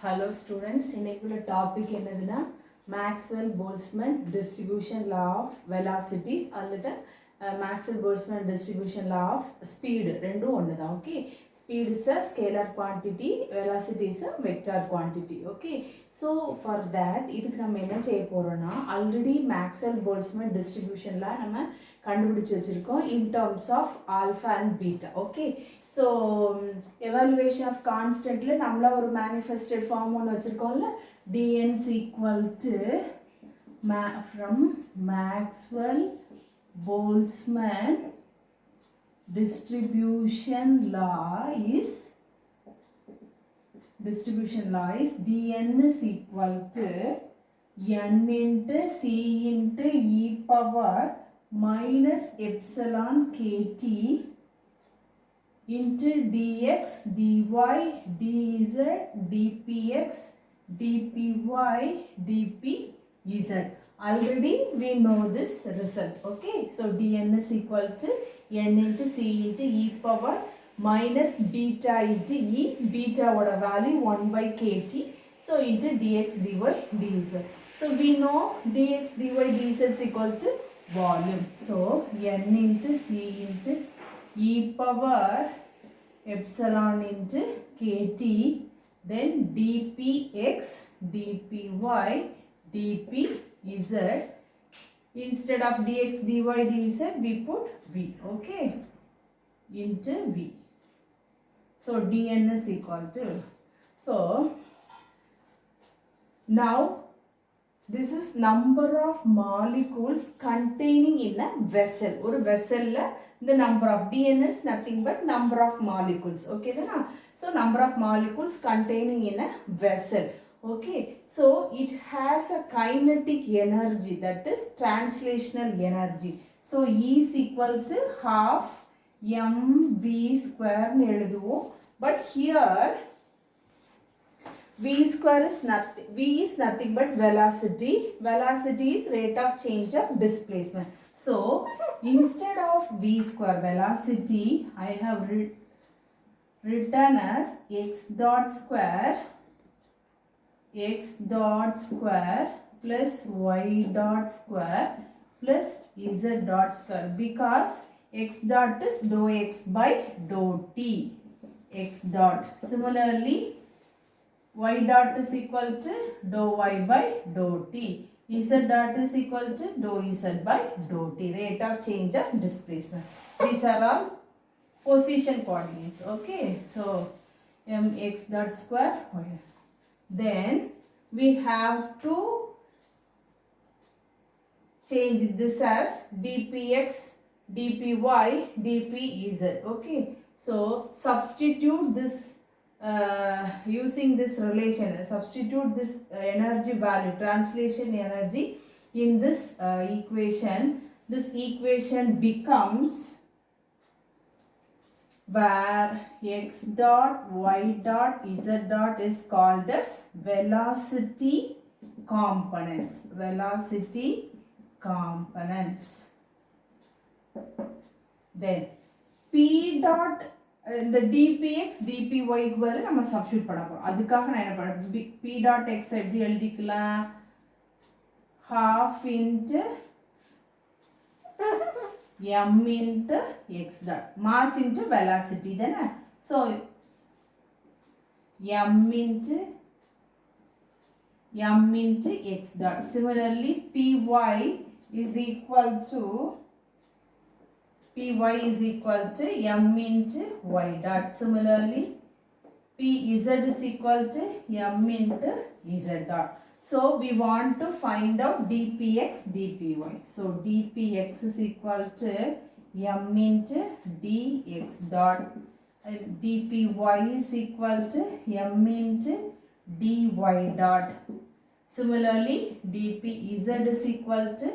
Hello students, இன்னைக்குள்ள topic என்னதுன்னா Maxwell Boltzmann distribution law of velocities அல்லது Maxwell Boltzmann distribution law of speed ரெண்டும் ஒன்று தான். Okay, speed is a scalar quantity, velocity is a vector quantity. Okay, so for that இதுக்கு நம்ம என்ன செய்ய போகிறோம்னா ஆல்ரெடி மேக்ஸ்வெல் போல்ட்ஸ்மேன் டிஸ்ட்ரிபியூஷனில் நம்ம கண்டுபிடிச்சி வச்சுருக்கோம் in terms of alpha and beta. Okay, so evaluation of கான்ஸ்டன்ட்ல நம்மள ஒரு மேனிஃபெஸ்டட் ஃபார்ம் ஒன்று வச்சுருக்கோம்ல, dn's equal to from Maxwell Boltzmann distribution law is dn is equal to n into c into e power minus epsilon kt into dx dy dz dpx dpy dpz. Already we know this result. Okay, so dn is equal to n into c into e power minus beta into e, beta oda value 1 by kt, so into dx dy dz. So we know dx dy dz is equal to volume, so n into c into e power epsilon into kt, then dpx dpy dpz. Instead of dx dy dz we put v. Okay, into v. So dn is equal to, so now this is number of molecules containing in a vessel. Or vessel la the number of dn is nothing but number of molecules. Okay then, so number of molecules containing in a vessel. Okay, so it has a kinetic energy, that is translational energy. So E is equal to half mv square nu எழுதுவோம். But here v square is nothing, v is nothing but velocity. Velocity is rate of change of displacement. So instead of v square velocity, I have written as x dot square plus y dot square plus z dot square, because x dot is dou x by dou t, x dot. Similarly y dot is equal to dou y by dou t, z dot is equal to dou z by dou t, rate of change of displacement. These are all position coordinates. Okay, so mx dot square y. Then we have to change this as dpx dpy dpz. Okay, so substitute this using this relation, substitute this energy value, translation energy in this equation. This equation becomes where x dot y dot z dot is called as velocity components. Velocity components. Then p dot இந்த dpx dpy க்கு பதிலா நம்ம substitute பண்ண போறோம். அதுக்காக நான் என்ன பண்ணேன், p dot x எப்படி எழுதிக்கலாம், half into m into x dot, mass into velocity தானே. So m into x dot. Similarly py is equal to m into y dot. Similarly pz is equal to m into z dot. So we want to find out dpx dpy. So dpx is equal to m into dx dot, dpy is equal to m into dy dot. Similarly dpz is equal to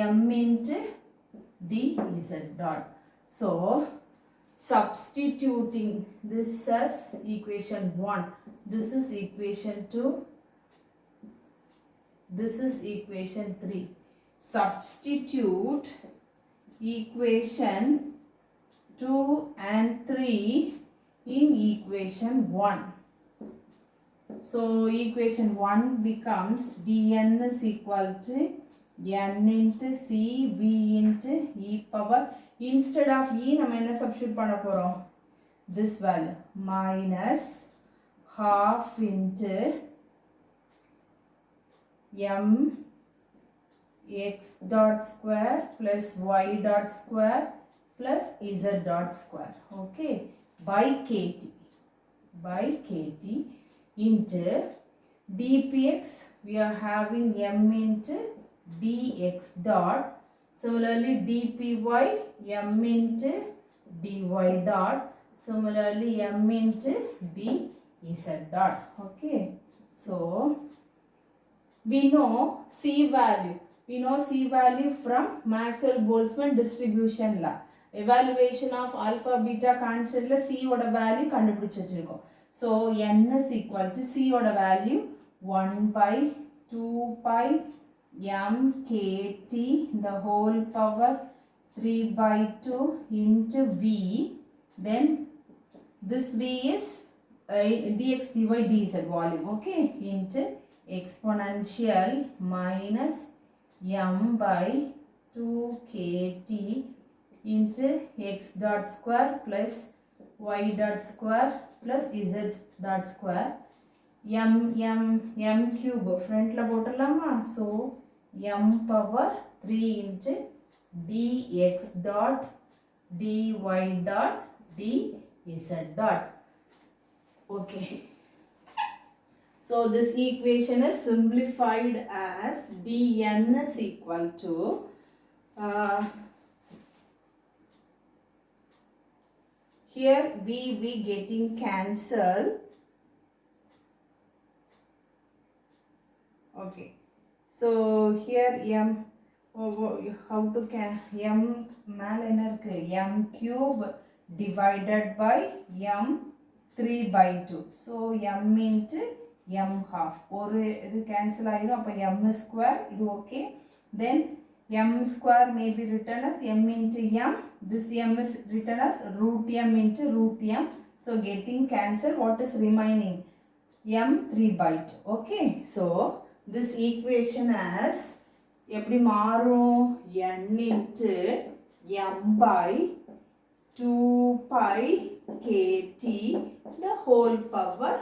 m into dz dot. So substituting this as equation 1, this is equation 2, this is equation 3. Substitute equation 2 and 3 in equation 1. So equation 1 becomes dn is equal to n into c v into e power. Instead of e, நம்ம என்ன substitute பண்ண போறோம்? This value minus half into m x dot square plus y dot square plus z dot square, okay, by kt into dpx. We are having m into dx dot. Similarly dpy m into dy dot. Similarly m into dz dot, okay. So we know C value. We know C value from Maxwell-Boltzmann distribution law. Evaluation of alpha beta constant la C oda value kandupidichu vechirukom. So n is equal to C oda value 1 by 2 pi m kt the whole power 3 by 2 into v. Then this v is dx dy dz volume, okay, into exponential minus m by 2 kt into x dot square plus y dot square plus z dot square. m cube front la போட்டுடலாமா? So m power 3 into dx dot dy dot dz dot, okay. So this equation is simplified as dn is equal to here v getting cancelled, okay. So here m, how to m மேல என்ன இருக்கு? m cube divided by m 3 by 2. So m into m half. ஒரு இது cancel ஆயிரும். அப்ப m square இது okay. Then m square may be written as m into m. This m is written as root m into root m. So getting cancelled, what is remaining? m 3 by 2. Okay. So this equation as எப்படி மாறும்? n into m by 2 pi kt the whole power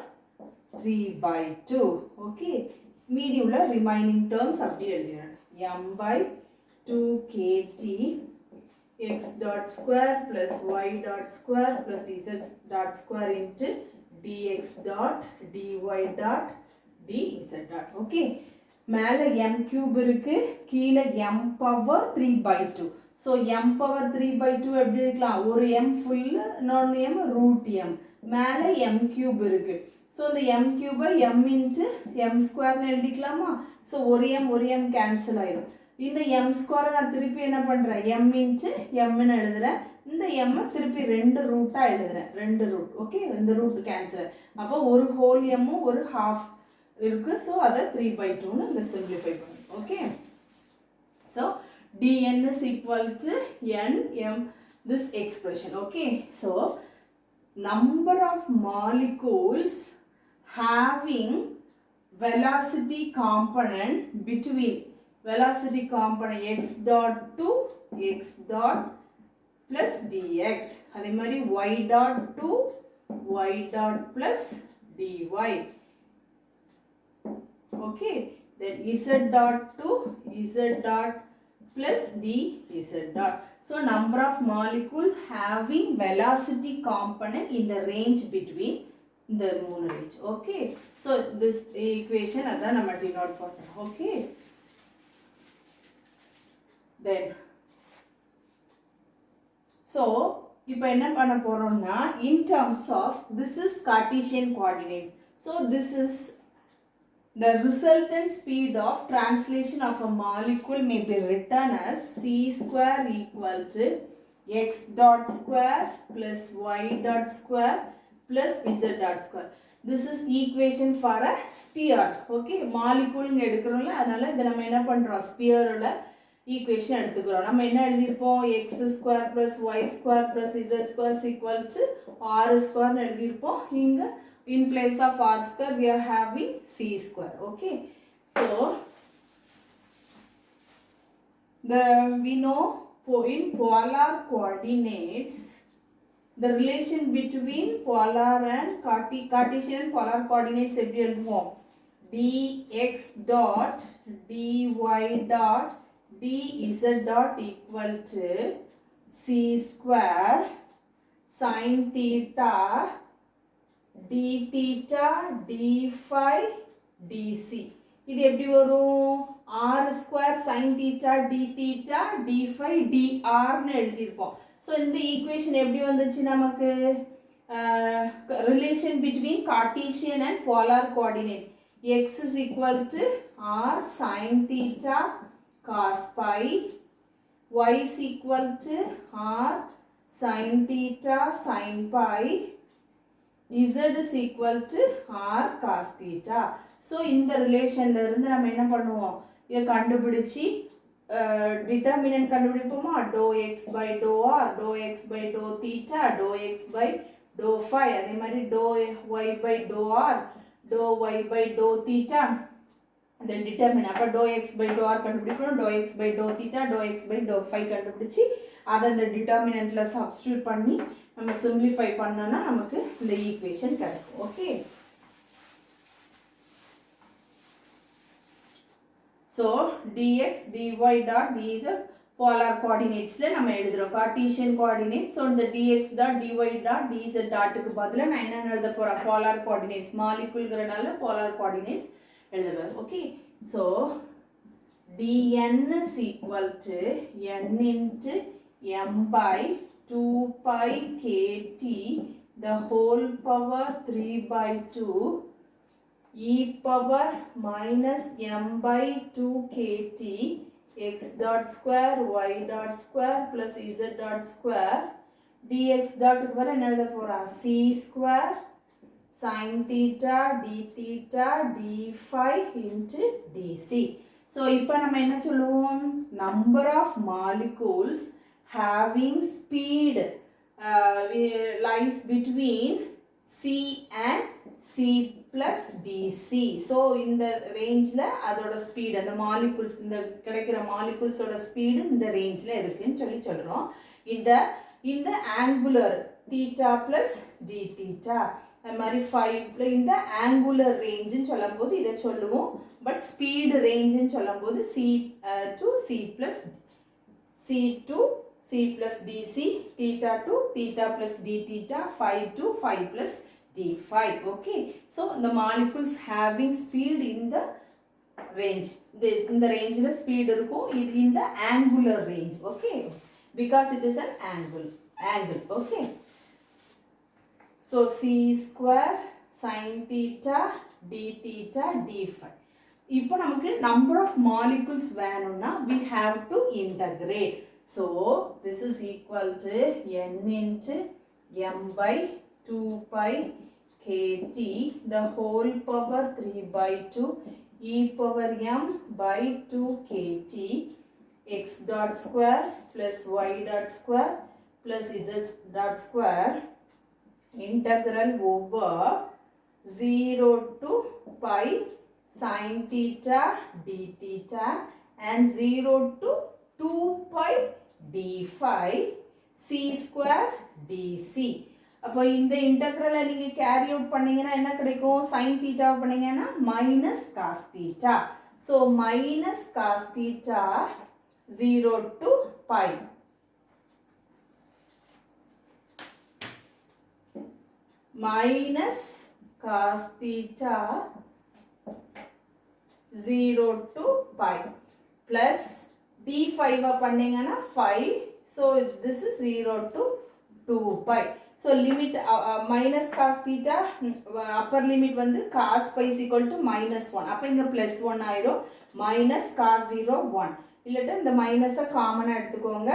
3 by 2, okay. மீதி உள்ள remaining terms அப்படி எழுதிறேன். m by 2 kt x dot square plus y dot square plus z dot square into dx dot dy dot dz dot, okay. மேல m cube இருக்கு, கீழ m power 3 by 2. So m power 3 by 2 எப்படி இருக்கலாம்? ஒரு m full, இன்னொரு m root m. மேல m cube இருக்கு. So the m cube m into m square னு எழுதிக்கலாமா? So ஒரு m cancel ஆயிரும். இந்த m square நான் திருப்பி என்ன பண்றேன்? m into m னு எழுதுறேன். இந்த m திருப்பி ரெண்டு ரூட்டா எழுதுறேன். ரெண்டு ரூட், ஓகே. இந்த ரூட் கேன்சல். அப்போ ஒரு whole m ஒரு half இருக்கு. So அதை 3 by 2 னு இங்க simplify பண்ணும், okay. So dn is equal to n m this expression, okay. So number of molecules having velocity component between velocity component x dot to x dot plus dx, அதே மாதிரி y dot to y dot plus dy, okay. Then z dot to z dot plus dz dot. So number of molecule having velocity component in the range between the moon range, okay. So this equation adha nama denote pannom, okay. Then so ipo enna panna poromna, in terms of this is Cartesian coordinates. So this is the resultant speed of translation of a molecule may be written as c square equal to x dot square plus y dot square plus z dot square. This is equation for a sphere, okay. Molecule எடுக்கிறோம்ல, அதனால இத நம்ம என்ன பண்றோம்? sphere உள்ள equation எடுத்துக்கிறோம். நம்ம என்ன எழுதிருப்போம்? x square plus y square plus z square is equal to r square னு எழுதிருப்போம். இங்க in place of r square we are having c square. Okay, so we know in polar coordinates the relation between polar and Cartesian polar coordinates எப்படி எழுதுவோம்? dx dot dy dot dz dot equal to c square sin theta d theta d phi dc. இது எப்படி வரும்? r square sin theta d theta d phi dr னு எழுதியிருப்போம். So இந்த equation எப்படி வந்துச்சு நமக்கு? Relation between Cartesian and polar coordinate. x is equal to r sin theta cos phi, y is equal to r sin theta sin pi, z is equal to r cos theta. So இந்த ரிலேஷன்ல இருந்து நம்ம என்ன பண்ணுவோம்? இதை கண்டுபிடிச்சி determinant கண்டுபிடிப்போமா? Doe x by doe r, doe x by doe theta, doe x by doe phi, அதே மாதிரி doe y by doe r, doe y by doe theta, then determine. அப்போ doe x by doe r கண்டுபிடிக்கணும், doe x by doe theta, doe x by doe phi கண்டுபிடிச்சி அதை அந்த டிட்டர்மினன்ட்ல substitute பண்ணி நம்ம simplify பண்ணோம்னா நமக்கு இந்த ஈக்குவேஷன் கிடைக்கும். Okay, so dx dy dot dz polar coordinates ல நம்ம எழுதுறோம் cartesian coordinates. so இந்த dx dot dy dot dz dot க்கு பதிலா நான் என்ன எழுத போறேன்? polar coordinates, moleculeங்கறனால polar coordinates எழுதுறேன். okay, so dn is equal to n into m by 2 pi kt the whole power 3 by 2 e power minus m by 2 kt x dot square y dot square plus z dot square dx dot க்கு வர என்ன எழுத போறா? c square sin theta d theta d phi into dc. so இப்போ நம்ம என்ன சொல்லுவோம்? number of molecules having speed lies between c and c plus dc. so இந்த ரேஞ்சில் அதோட ஸ்பீட், அந்த மாலிகுல்ஸ், இந்த கிடைக்கிற மாலிகுல்ஸோட ஸ்பீடு இந்த ரேஞ்சில் இருக்குன்னு சொல்கிறோம். இந்த angular theta plus d theta, அது மாதிரி 5 இந்த ஆங்குலர் ரேஞ்சுன்னு சொல்லும் போது இதை சொல்லுவோம். பட் ஸ்பீடு ரேஞ்சுன்னு சொல்லும் போது c to c plus dc, theta to theta plus d theta, phi to phi plus d5. okay, so the molecules having speed in the range, this in the range the speed irukum, இது in the angular range. okay, because it is an angle. okay, so c square sin theta d theta d5. இப்போ நமக்கு number of molecules வேணும்னா we have to integrate. so this is equal to n into m by 2 pi kt the whole power 3 by 2 e power m by 2 kt x dot square plus y dot square plus z dot square integral over 0 to pi sin theta d theta and 0 to 2 pi d phi c square dc. அப்போ இந்த இன்டெக்ரலை நீங்கள் carry out பண்ணீங்கன்னா என்ன கிடைக்கும்? Sine தீட்டாவை பண்ணீங்கன்னா minus cos theta. So minus cos theta 0 to pi. Minus cos theta 0 to pi plus d5 பண்ணீங்கன்னா 5. so this is 0 to 2 pi. so limit minus cos theta upper limit வந்து cos pi is equal to minus 1. அப்போ இங்க plus 1 ஆயிரும். minus cos 0 1. இல்லட்டா இந்த மைனஸை காமனா எடுத்துக்கோங்க.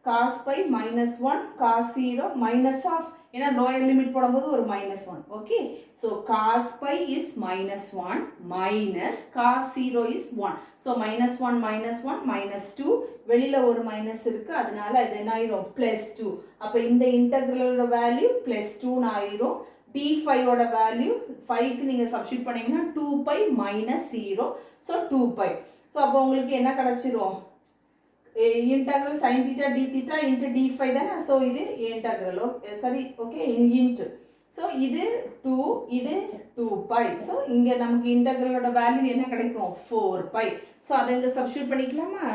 cos pi minus 1 cos 0 minus of, ஏன்னா லோயர் லிமிட் போடும்போது ஒரு minus 1. okay, so cos pi is minus 1 minus cos 0 is 1. so minus 1 minus 1 minus 2, வெளியில ஒரு மைனஸ் இருக்கு, அதனால இது என்ன ஆயிரும்? plus 2. அப்போ இந்த இன்டெக்ரலோட வேல்யூ plus 2 ஆயிரும். T5 ஓட வேல்யூ 5க்கு நீங்க சப்ஸ்டிட்யூட் பண்ணீங்கன்னா 2 pi minus 0. So 2 pi. So அப்போ உங்களுக்கு என்ன கிடைச்சிரும்? Integral sin theta d theta into d5 தானே. So இது integral. சரி, ஓகே, into. So இது 2, இது 2 pi. So இங்க நமக்கு integralோட வேல்யூ என்ன கிடைக்கும்? 4 pi. So அதை இங்க சப்ஸ்டிட்யூட் பண்ணிக்கலாமா?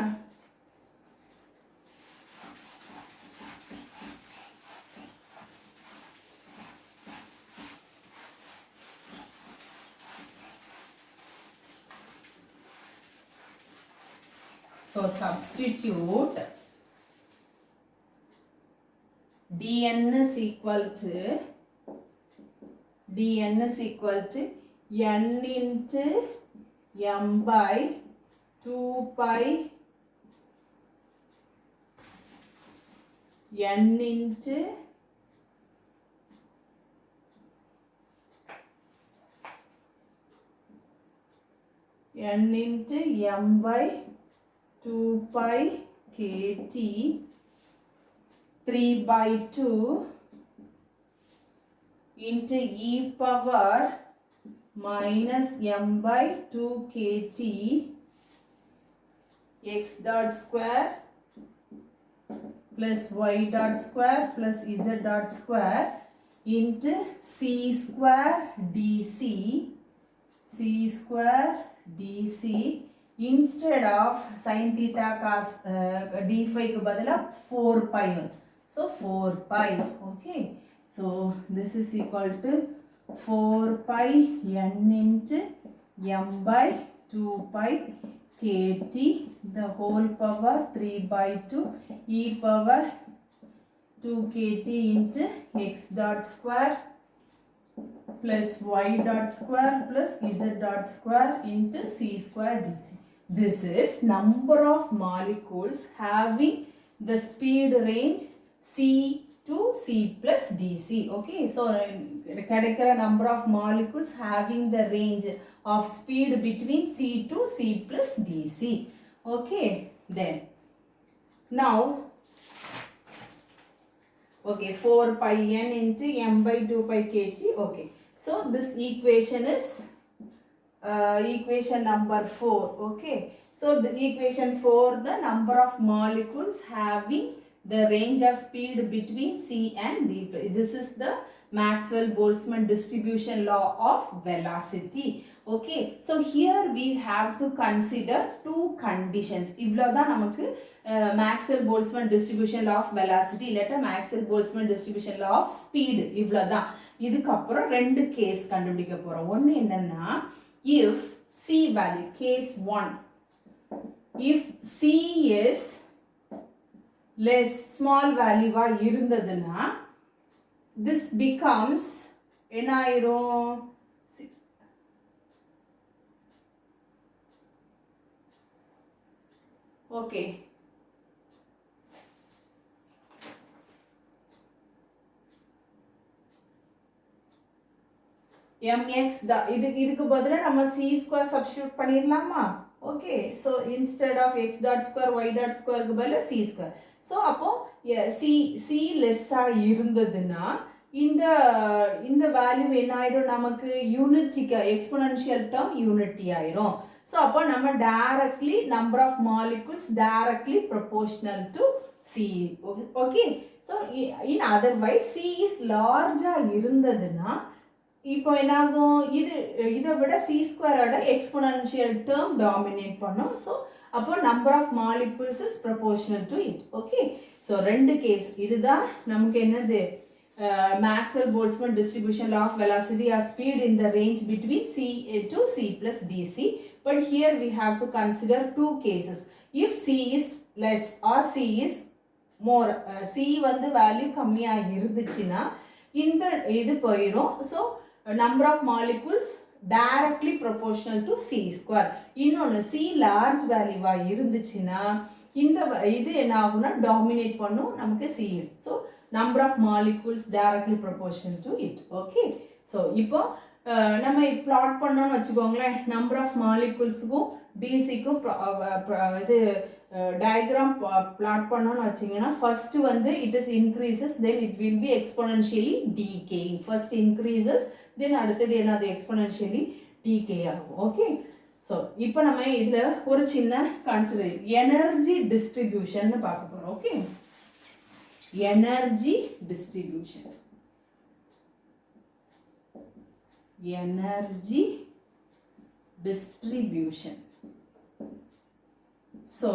So substitute dn is equal to n into m by 2 pi n into m by 2 pi kt 3 by 2 into e power minus m by 2 kt x dot square plus y dot square plus z dot square into c square dc instead of sin theta cos d5 க்கு பதிலா 4 pi. So 4 pi. Okay. So this is equal to 4 pi n into m by 2 pi kt the whole power 3 by 2 e power 2 kt into x dot square plus y dot square plus z dot square into c square dc. This is number of molecules having the speed range c to c plus dc. Okay, so கிடைக்கிற number of molecules having the range of speed between c to c plus dc. Okay, then now okay, 4 pi n into m by 2 pi kt. Okay, so this equation is equation number 4. Okay, so the equation 4, the number of molecules having the range of speed between c and d. This is the Maxwell-Boltzmann distribution law of velocity. Okay, so here we have to consider two conditions. இவ்வளவுதான் நமக்கு Maxwell-Boltzmann distribution law of velocity இல்லட்ட Maxwell-Boltzmann distribution law of speed. இவ்வளவுதான். இதுக்கு அப்புறம் ரெண்டு case கண்டுபிடிக்க போறோம். ஒன்னு என்னன்னா, if c value, case 1, if c is less small value வா இருந்ததுன்னா this becomes என்ன ஆயிரும்? Okay, mx இதுக்கு பதிலா நம்ம c square substitute பண்ணிரலாமா? Okay, so instead of x dot square y dot square க்கு பதிலா c square. So அப்போ c less ஆ இருந்ததுன்னா இந்த வேல்யூ என்ன ஆயிரும்? நமக்கு யூனிட்டிக்கு எக்ஸ்போனென்ஷியல் டேர்ம் யூனிட்டி ஆயிரும். So அப்போ நம்ம directly number of molecules directly proportional to c. Okay, so in otherwise c is large ஆ இருந்ததுன்னா இப்போ என்னாகும்? இதை விட c ஸ்கொயரோட எக்ஸ்போனென்ஷியல் டேர்ம் டாமினேட் பண்ணும். ஸோ அப்போ number of molecules is proportional to it. Okay, so ரெண்டு கேஸ் இதுதான் நமக்கு என்னது? Maxwell-Boltzmann distribution law of velocity or speed in the range between c to c plus dc. But here we have to consider two cases. If c is less or c is more, c வந்து value கம்மியா இருந்துச்சுன்னா இந்த இது போயிடும். So number of molecules directly proportional to c square. இன்னொன்று c large value வா இருந்துச்சுன்னா இது என்ன ஆகும்னா டாமினேட் பண்ணும் நமக்கு c. So number of molecules directly proportional to it. Okay, so இப்போ நம்ம பிளாட் பண்ணோம்னு வச்சுக்கோங்களேன், நம்பர் ஆஃப் மாலிகுல்ஸுக்கும் டிசிக்கும் இது டயக்ராம் பிளாட் பண்ணோம்னு வச்சிங்கன்னா, ஃபர்ஸ்ட் வந்து it is increases, then it will be exponentially decaying. First increases, then அடுத்தது என்னது எக்ஸ்பொனென்ஷியலி டீகே ஆகும். ஓகே, ஸோ இப்போ நம்ம இதில் ஒரு சின்ன கன்சிடர் எனர்ஜி டிஸ்ட்ரிபியூஷன் பார்க்க போகிறோம். Okay, energy distribution. Energy distribution. So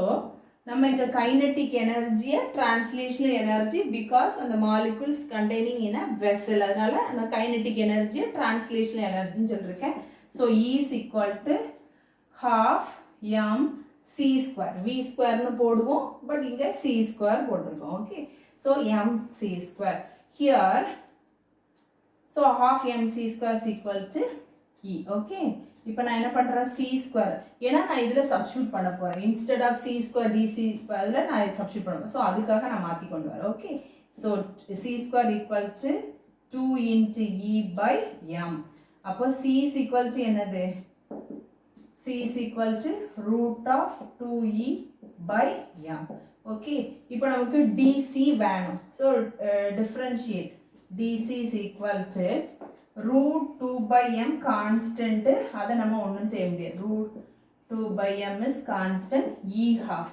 நம்ம இங்க kinetic energy, translational energy, because அந்த molecules containing in a vessel, அதனால அந்த kinetic energy, translational energy சொல்லிருக்கேன். So E is equal to half m c square. V square னு போடுவோம், but இங்க c square போட்டிருக்கோம். Okay, so m c square here. So half mc square is equal to E. Okay, இப்போ நான் என்ன பண்றேன், c square, ஏன்னா நான் இதுல சப்ஸ்டிட்யூட் பண்ண போறேன். instead of c square dc பதிலா நான் சப்ஸ்டிட்யூட் பண்ணுவேன். ஸோ அதுக்காக நான் மாற்றி கொண்டு வரேன். Okay, so c square equal to 2 into E by m. அப்போ c is equal to என்னது, c is equal to root of 2E by m. Okay, இப்போ நமக்கு dc வேணும். So differentiate. dc is equal to root 2 by m constant, அதை நம்ம ஒன்றும் செய்ய முடியாது. root 2 by m is constant. E half,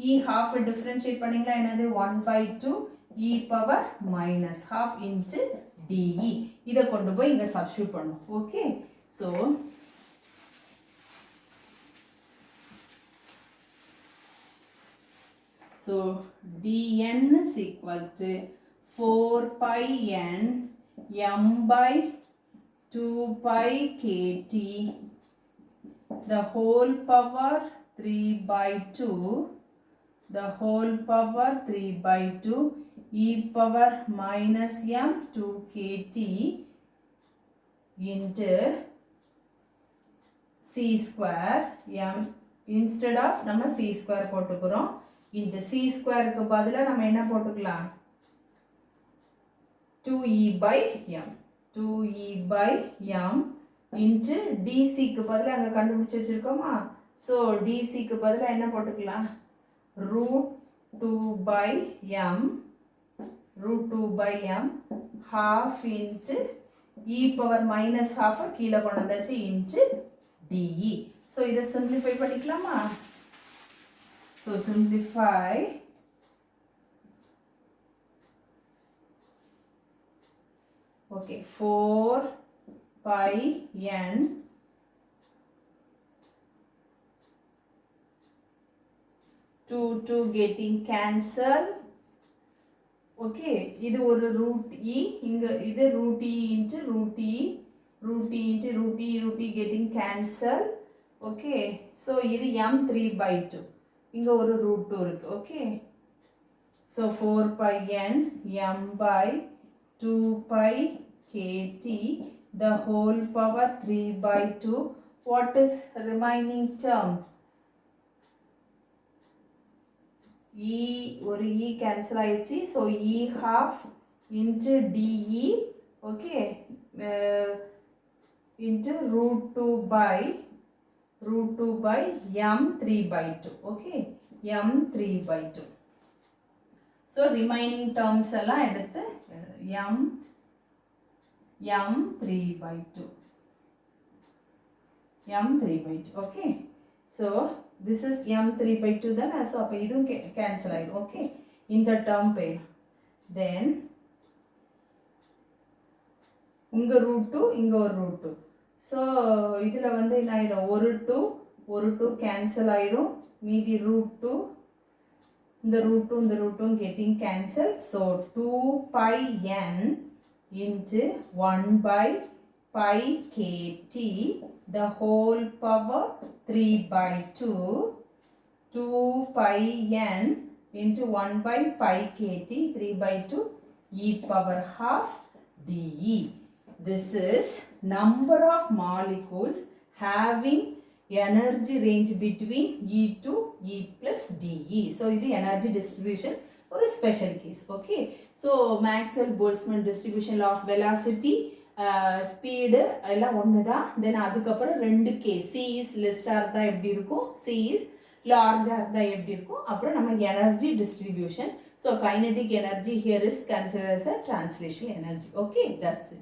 E half differentiate பண்ணிங்களா என்னது, 1 by 2 e power minus half into de. இதை கொண்டு போய் இங்க சப்ஸ்டிட்யூட் பண்ணும். Okay, so dn is equal to 4 pi n m by 2 pi kt the whole power 3 by 2 the whole power 3 by 2 e power minus m 2 kt into c square m. instead of நம்ம c square போட்டுக்கிறோம், into c square க்கு பதிலா நம்ம என்ன போட்டுக்கலாம், 2e by m, 2e by m into dc க்கு பதிலா அங்க கண்டுபிடிச்சு வச்சிருக்கோமா. ஸோ dc க்கு பதிலா என்ன போட்டுக்கலாம், root 2 by m, root 2 by m half into e power minus half கீழே கொண்டு வந்தாச்சு into de. ஸோ இதை simplify பண்ணிக்கலாமா. So simplify. Okay, 4 pi n 2 getting cancel. Okay, இது ஒரு root e, இங்க இது root e into root e, root e into root e, root e getting cancel. Okay, so இது m 3 by 2, இங்க ஒரு root 2 இருக்கு. Okay, so 4 pi n m by 2 pi kt the whole power 3 by 2. What is remaining term? E ஒரு e cancel ஆயிடுச்சு. So e half into de. Okay, into root 2 by m 3 by 2. Okay, m 3 by 2. So remaining terms எல்லாம் எடுத்து m 3 by 2, m 3 by 2. Okay, so this is m 3 by 2 then, so அப்ப இதுவும் cancel ஆயிடும். Okay, இந்த term பேர், then உங்க root 2 இங்க ஒரு root 2. so இதுல வந்து என்ன ஆயிடும், ஒரு 2 cancel ஆயிடும், மீதி root 2, இந்த root 2 இந்த root 2 getting cancelled. So 2 pi n into 1 by pi kt the whole power 3 by 2, 2 pi n into 1 by pi kt 3 by 2 e power half de. This is number of molecules having energy range between E to E plus DE. So இது energy distribution ஒரு special case. Okay, so Maxwell Boltzmann distribution law of velocity speed எல்லாம் ஒன்று தான். தென் அதுக்கப்புறம் 2K, C is லெஸ்ஸாக இருந்தால் எப்படி இருக்கும், C is லார்ஜாக இருந்தால் எப்படி இருக்கும். அப்புறம் நம்ம energy distribution. So kinetic energy here is consider as a translation energy. Okay, that's it.